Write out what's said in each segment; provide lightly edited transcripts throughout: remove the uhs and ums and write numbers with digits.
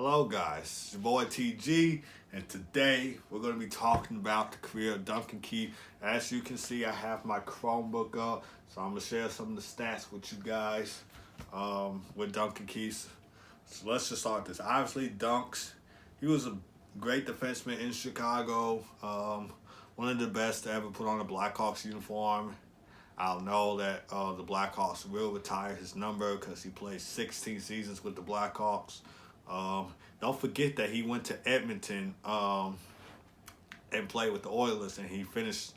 Hello guys, it's your boy TG, and today we're going to be talking about the career of Duncan Keith. As you can see, I have my Chromebook up, so I'm going to share some of the stats with you guys with Duncan Keith. So let's just start this. Obviously, Dunks, he was a great defenseman in Chicago, one of the best to ever put on a Blackhawks uniform. I'll know that the Blackhawks will retire his number because he played 16 seasons with the Blackhawks. Don't forget that he went to Edmonton and played with the Oilers, and he finished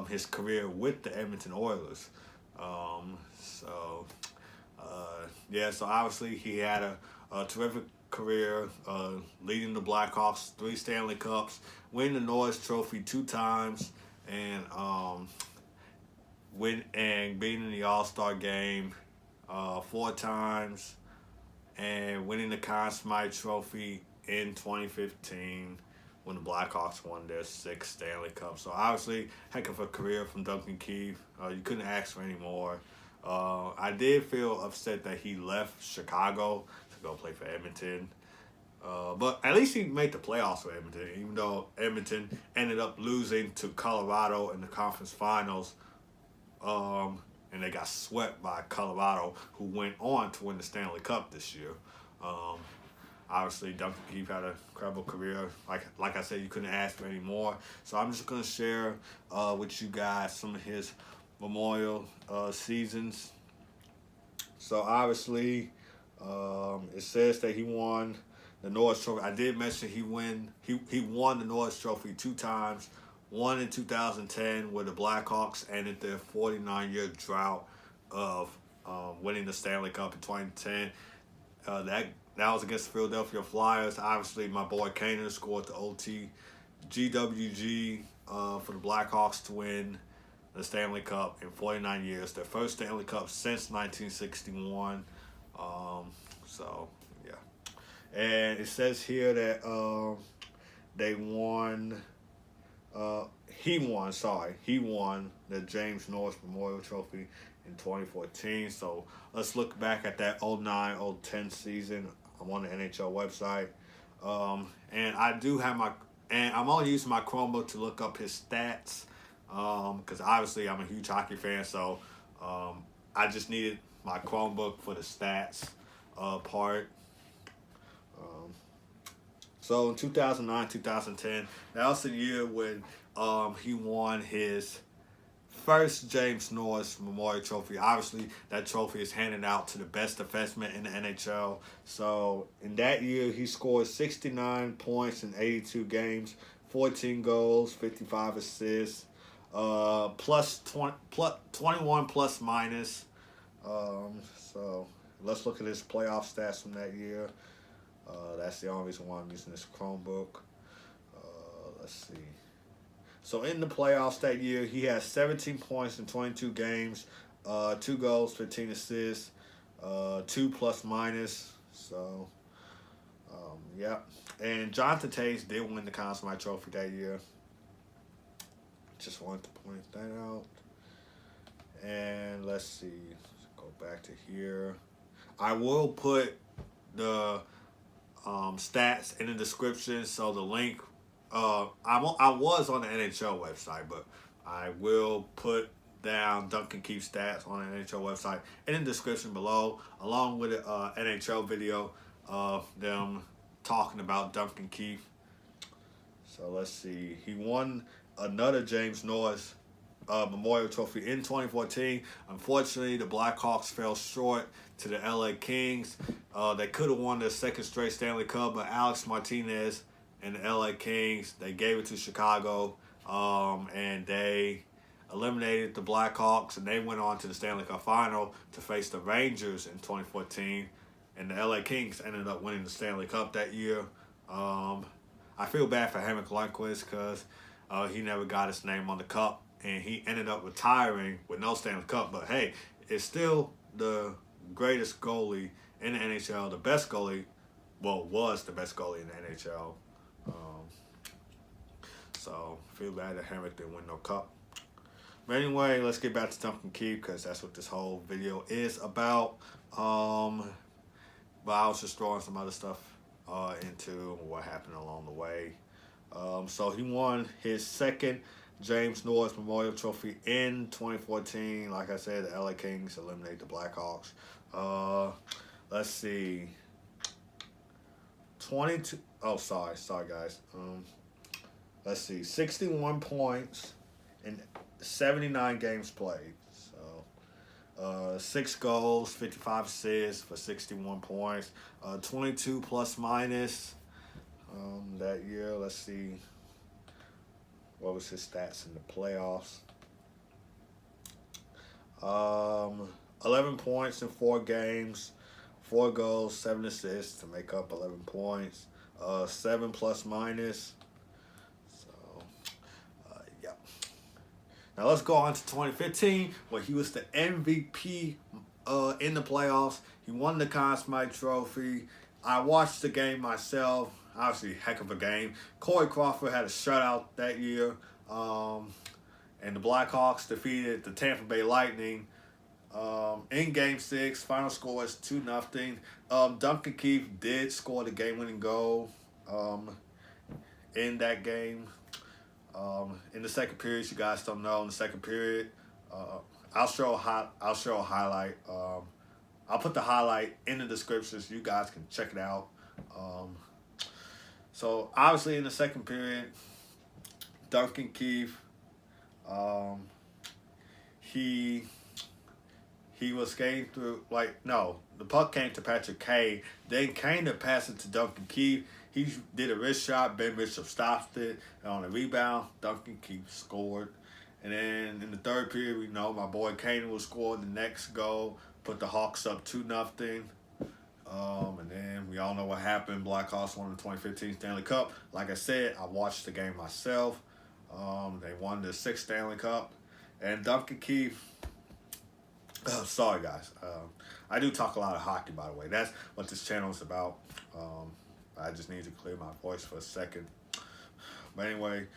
his career with the Edmonton Oilers. So obviously he had a terrific career, leading the Blackhawks 3 Stanley Cups, winning the Norris Trophy 2 times, and being in the All-Star game 4 times, and winning the Conn Smythe Trophy in 2015 when the Blackhawks won their 6th Stanley Cup. So obviously, heck of a career from Duncan Keith. You couldn't ask for any more. I did feel upset that he left Chicago to go play for Edmonton. But at least he made the playoffs for Edmonton, even though Edmonton ended up losing to Colorado in the conference finals. And they got swept by Colorado, who went on to win the Stanley Cup this year. Obviously, Duncan Keith had an incredible career. Like I said, you couldn't ask for any more. So I'm just going to share with you guys some of his memorial seasons. So obviously, it says that he won the Norris Trophy. I did mention he won the Norris Trophy 2 times. One in 2010, where the Blackhawks ended their 49-year drought of winning the Stanley Cup in 2010. That was against the Philadelphia Flyers. Obviously, my boy Kaner scored the OT GWG for the Blackhawks to win the Stanley Cup in 49 years. Their first Stanley Cup since 1961. And it says here that they won... he won the James Norris Memorial Trophy in 2014. So let's look back at that 09-010 season. I'm on the NHL website. And I'm only using my Chromebook to look up his stats. Because obviously I'm a huge hockey fan, so I just needed my Chromebook for the stats part. So in 2009-2010, that was the year when he won his first James Norris Memorial Trophy. Obviously, that trophy is handed out to the best defenseman in the NHL. So in that year, he scored 69 points in 82 games, 14 goals, 55 assists, plus 21 plus minus. So let's look at his playoff stats from that year. That's the only reason why I'm using this Chromebook. Let's see. So in the playoffs that year, he had 17 points in 22 games, 2 goals, 15 assists, 2 plus minus. So, yeah. And Jonathan Toews did win the Conn Smythe Trophy that year. Just wanted to point that out. And let's see. Let's go back to here. I will put the stats in the description, so the link I was on the NHL website, but I will put down Duncan Keith stats on the NHL website in the description below, along with an NHL video of them talking about Duncan Keith. So let's see, he won another James Norris Memorial Trophy in 2014. Unfortunately, the Blackhawks fell short to the LA Kings. They could have won their 2nd straight Stanley Cup, but Alex Martinez and the LA Kings, they gave it to Chicago, and they eliminated the Blackhawks, and they went on to the Stanley Cup Final to face the Rangers in 2014, and the LA Kings ended up winning the Stanley Cup that year. I feel bad for Henrik Lundqvist because he never got his name on the cup, and he ended up retiring with no Stanley Cup. But hey, it's still the greatest goalie in the NHL, the best goalie, was the best goalie in the NHL. So feel bad that Henrik didn't win no cup. But anyway, let's get back to Duncan Keith because that's what this whole video is about. But I was just throwing some other stuff into what happened along the way. So he won his second James Norris Memorial Trophy in 2014. Like I said, the LA Kings eliminate the Blackhawks. Let's see. 22. Oh, sorry, guys. Let's see. 61 points in 79 games played. So, 6 goals, 55 assists for 61 points. 22 plus minus that year. Let's see. What was his stats in the playoffs? 11 points in 4 games, 4 goals, 7 assists to make up 11 points. 7 plus minus. So, yeah. Now let's go on to 2015, where he was the MVP in the playoffs. He won the Conn Smythe Trophy. I watched the game myself. Obviously, heck of a game. Corey Crawford had a shutout that year. And the Blackhawks defeated the Tampa Bay Lightning in Game 6. Final score is 2-0. Duncan Keith did score the game-winning goal in that game. In the second period, you guys don't know. In the second period, I'll show a highlight. I'll put the highlight in the description so you guys can check it out. So obviously in the second period, Duncan Keith, he was skating through, the puck came to Patrick Kane, then Kane to pass it to Duncan Keith. He did a wrist shot, Ben Bishop stopped it, and on a rebound, Duncan Keith scored. And then in the third period, we know my boy Kane will score the next goal, put the Hawks up 2-0. And then we all know what happened. Blackhawks won the 2015 Stanley Cup. Like I said, I watched the game myself. They won the 6th Stanley Cup. And Duncan Keith, sorry guys. I do talk a lot of hockey, by the way. That's what this channel is about. I just need to clear my voice for a second. But anyway,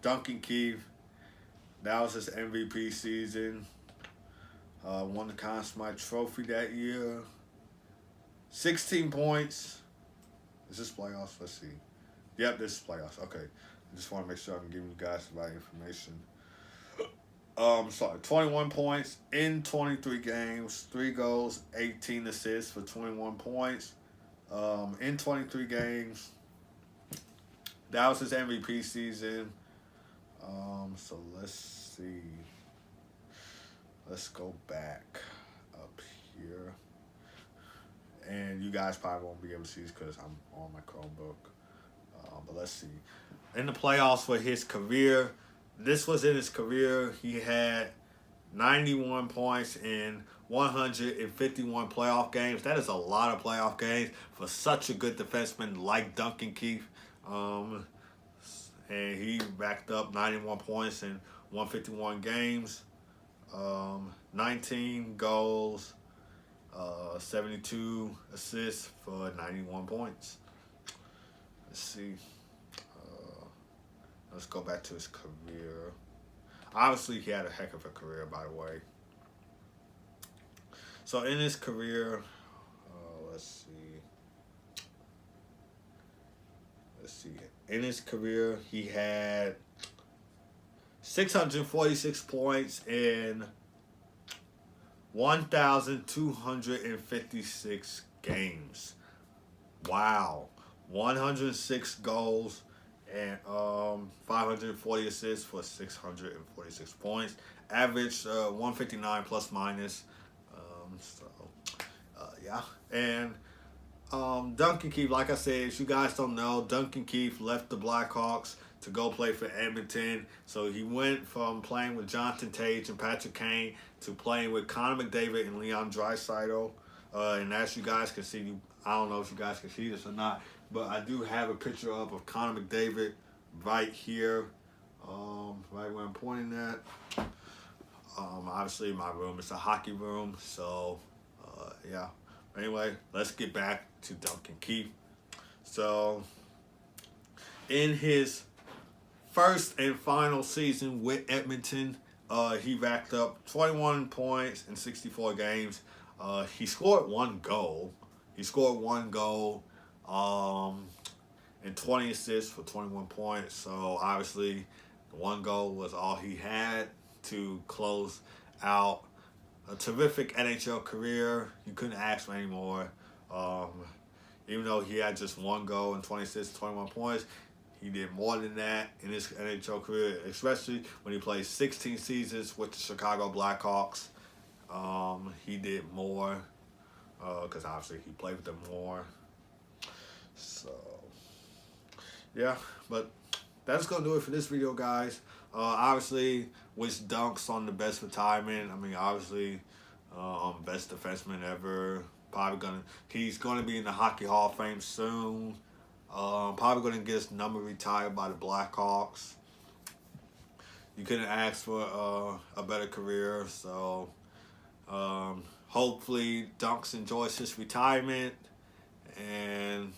Duncan Keith, that was his MVP season. Won the Conn Smythe Trophy that year. 16 points. Is this playoffs? Let's see. Yep, this is playoffs. Okay. I just want to make sure I'm giving you guys the right information. 21 points in 23 games, 3 goals, 18 assists for 21 points. In 23 games. That was his MVP season. So let's see. Let's go back up here. And you guys probably won't be able to see this because I'm on my Chromebook. But let's see. In the playoffs for his career, this was in his career. He had 91 points in 151 playoff games. That is a lot of playoff games for such a good defenseman like Duncan Keith. And he racked up 91 points in 151 games. 19 goals. 72 assists for 91 points. Let's see. Let's go back to his career. Obviously, he had a heck of a career, by the way. So in his career, let's see. In his career, he had 646 points in 1,256 games. Wow. 106 goals and 540 assists for 646 points. Average 159 plus minus. Yeah. And Duncan Keith, like I said, if you guys don't know, Duncan Keith left the Blackhawks to go play for Edmonton. So he went from playing with Jonathan Tage and Patrick Kane to playing with Connor McDavid and Leon Draisaitl. And as you guys can see, I don't know if you guys can see this or not, but I do have a picture up of Connor McDavid right here, right where I'm pointing at. Obviously, my room is a hockey room, so yeah. Anyway, let's get back to Duncan Keith. So, in his first and final season with Edmonton, he racked up 21 points in 64 games. He scored 1 goal. and 20 assists for 21 points. So obviously, the one goal was all he had to close out a terrific NHL career. You couldn't ask for any more. Um, Even though he had just one goal and 26, 21 points, he did more than that in his NHL career, especially when he played 16 seasons with the Chicago Blackhawks. He did more because obviously he played with them more. So, yeah, but that's going to do it for this video, guys. Obviously, wish Dunks on the best retirement. I mean, obviously, best defenseman ever. He's gonna be in the Hockey Hall of Fame soon. Probably gonna get his number retired by the Blackhawks. You couldn't ask for a better career, so hopefully Dunks enjoys his retirement, and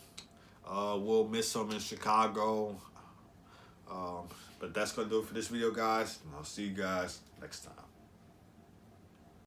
we'll miss him in Chicago. But that's gonna do it for this video, guys. And I'll see you guys next time.